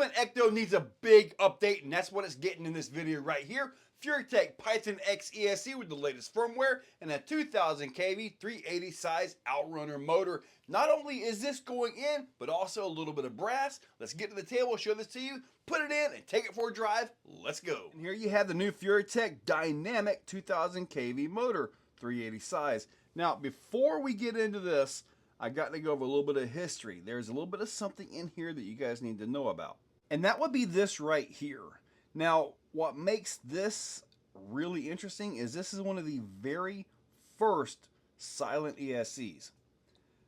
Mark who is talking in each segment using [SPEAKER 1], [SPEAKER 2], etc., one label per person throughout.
[SPEAKER 1] gentlemen, Ecto needs a big update, and that's what it's getting in this video right here. Furitek Python X ESC with the latest firmware and a 2000 kV 380 size outrunner motor. Not only is this going in, but also a little bit of brass. Let's get to the table, show this to you, put it in, and take it for a drive. Let's go. And here you have the new Furitek dynamic 2000 kV motor, 380 size. Now, before we get into this, I got to go over a little bit of history. There's a little bit of something in here that you guys need to know about. And that would be this right here. Now, what makes this really interesting is this is one of the very first silent ESCs.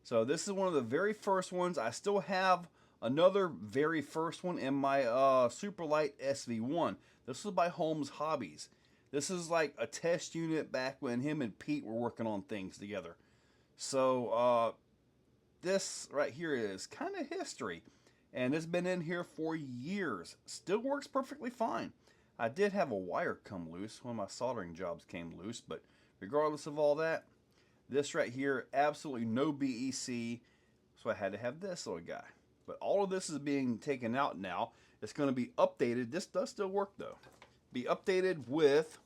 [SPEAKER 1] So this is one of the very first ones. I still have another very first one in my Superlight SV1. This was by Holmes Hobbies. This is like a test unit back when him and Pete were working on things together. So this right here is kind of history, and it's been in here for years. Still works perfectly fine. I did have a wire come loose. One of my soldering jobs came loose, but regardless of all that, this right here, absolutely no BEC, so I had to have this little guy. But all of this is being taken out now. It's going to be updated. This does still work though. Be updated with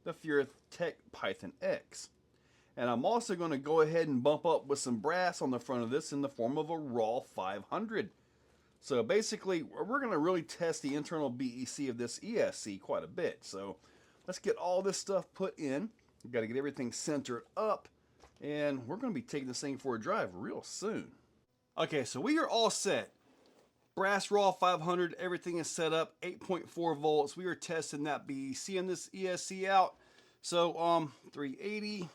[SPEAKER 1] the Furitek Python X. And I'm also going to go ahead and bump up with some brass on the front of this in the form of a raw 500. So basically, we're going to really test the internal BEC of this ESC quite a bit. So let's get all this stuff put in. We've got to get everything centered up. And we're going to be taking this thing for a drive real soon. Okay, so we are all set. Brass raw 500, everything is set up. 8.4 volts. We are testing that BEC in this ESC out. So 380.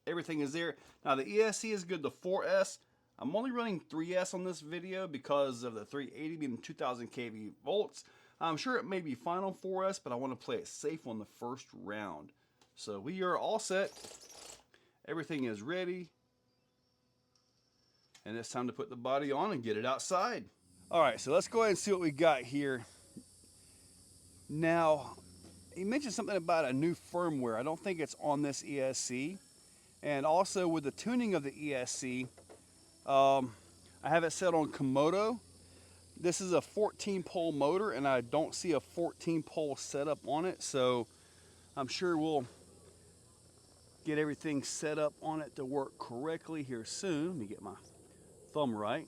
[SPEAKER 1] Everything is there. Now the ESC is good to 4S. I'm only running 3S on this video because of the 380 being 2000 kV volts. I'm sure it may be fine on 4S, but I want to play it safe on the first round. So we are all set. Everything is ready. And it's time to put the body on and get it outside. All right, so let's go ahead and see what we got here. Now, he mentioned something about a new firmware. I don't think it's on this ESC. And also with the tuning of the ESC, I have it set on Komodo. This is a 14-pole motor, and I don't see a 14-pole setup on it, so I'm sure we'll get everything set up on it to work correctly here soon. Let me get my thumb right.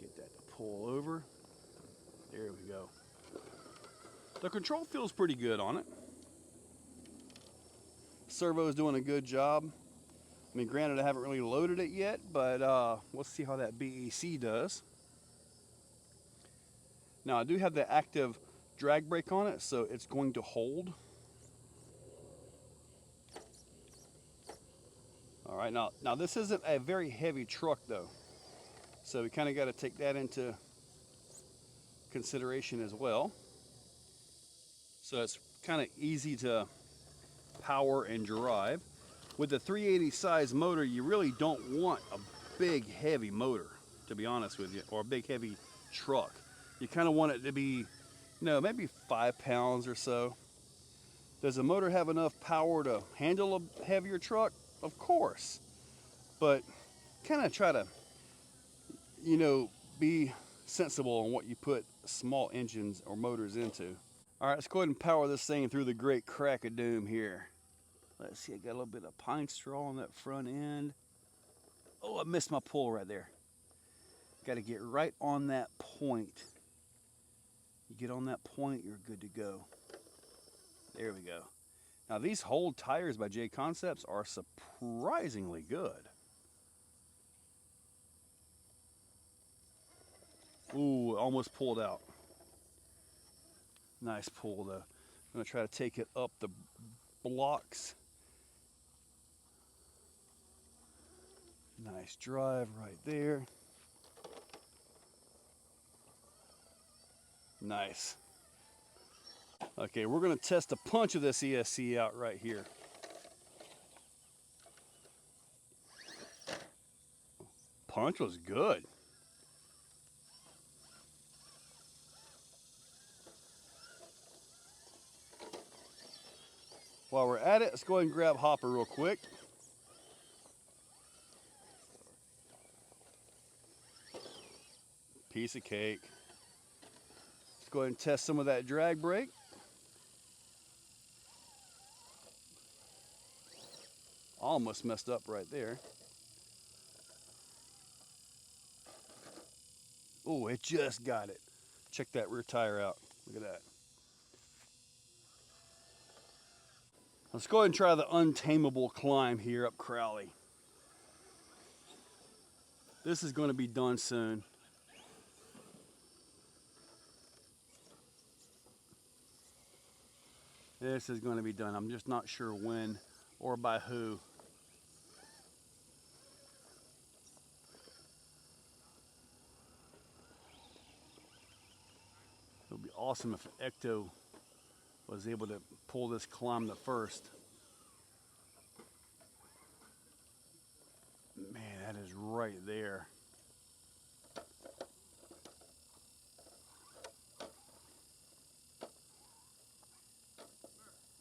[SPEAKER 1] Get that to pull over. There we go. The control feels pretty good on it. Servo is doing a good job. I mean, granted, I haven't really loaded it yet, but let's see how that BEC does. Now, I do have the active drag brake on it, so it's going to hold. All right, now this isn't a very heavy truck, though. So we kind of got to take that into consideration as well. So it's kind of easy to power and drive. With the 380 size motor, you really don't want a big heavy motor, to be honest with you, or a big heavy truck. You kind of want it to be, you know, maybe 5 pounds or so. Does the motor have enough power to handle a heavier truck? Of course. But kind of try to, you know, be sensible on what you put small engines or motors into. All right, let's go ahead and power this thing through the great crack of doom here. Let's see, I got a little bit of pine straw on that front end. Oh, I missed my pull right there. Got to get right on that point. You get on that point, you're good to go. There we go. Now these Hold tires by J Concepts are surprisingly good. Ooh, almost pulled out. Nice pull though. I'm going to try to take it up the blocks. Nice drive right there. Nice. Okay, we're going to test a punch of this ESC out right here. Punch was good. While we're at it, let's go ahead and grab Hopper real quick. Piece of cake. Let's go ahead and test some of that drag brake. Almost messed up right there. Oh, it just got it. Check that rear tire out. Look at that. Let's go ahead and try the untamable climb here up Crowley. This is going to be done soon. This is going to be done. I'm just not sure when or by who. It would be awesome if Ecto was able to pull this climb the first. Man, that is right there.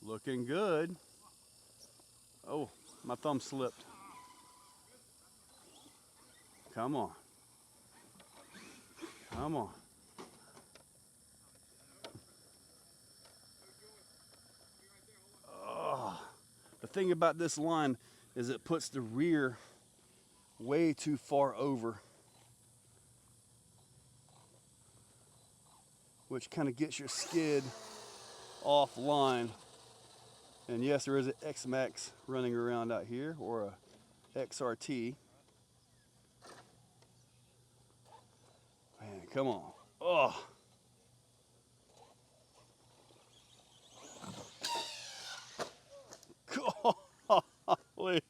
[SPEAKER 1] Looking good. Oh, my thumb slipped. Come on. Come on. Oh, the thing about this line is it puts the rear way too far over, which kind of gets your skid offline. And yes, there is an X-Max running around out here, or a XRT. Man, come on. Oh. Golly.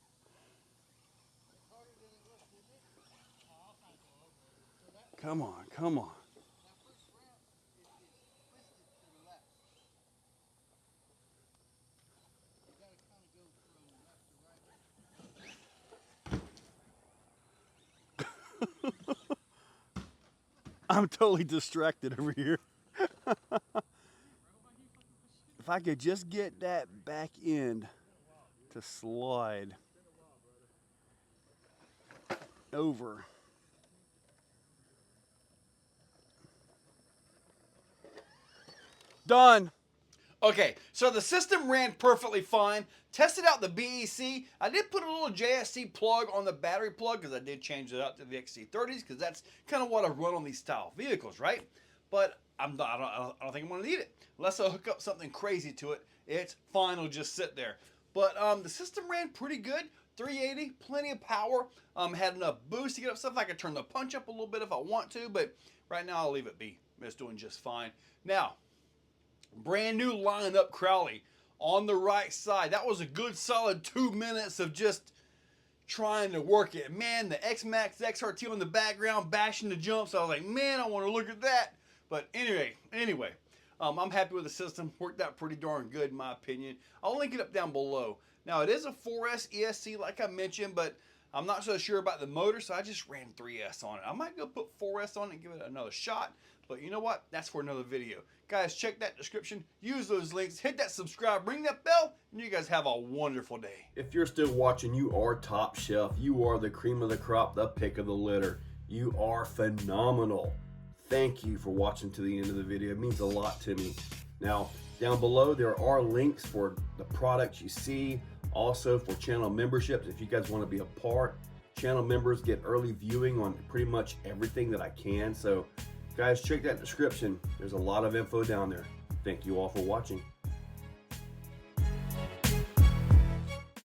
[SPEAKER 1] Come on, come on. I'm totally distracted over here. If I could just get that back end to slide over. Done. Okay, so the system ran perfectly fine. Tested out the BEC. I did put a little JSC plug on the battery plug because I did change it out to the XC30s because that's kind of what I run on these style vehicles, right? But I don't think I'm going to need it. Unless I hook up something crazy to it, it's fine. It'll just sit there. But the system ran pretty good. 380, plenty of power. Had enough boost to get up stuff. I could turn the punch up a little bit if I want to, but right now I'll leave it be. It's doing just fine. Now, brand new line up Crowley on the right side. That was a good solid 2 minutes of just trying to work it. Man, the X-Max XRT on the background bashing the jumps. I was like, man, I want to look at that. But anyway, I'm happy with the system. Worked out pretty darn good in my opinion. I'll link it up down below. Now it is a 4S ESC like I mentioned, but I'm not so sure about the motor, so I just ran 3S on it. I might go put 4S on it and give it another shot, but you know what? That's for another video. Guys, check that description, use those links, hit that subscribe, ring that bell, and you guys have a wonderful day. If you're still watching, you are top shelf. You are the cream of the crop, the pick of the litter. You are phenomenal. Thank you for watching to the end of the video. It means a lot to me. Now, down below, there are links for the products you see, also for channel memberships. If you guys want to be a part, channel members get early viewing on pretty much everything that I can. So guys, check that description. There's a lot of info down there. Thank you all for watching.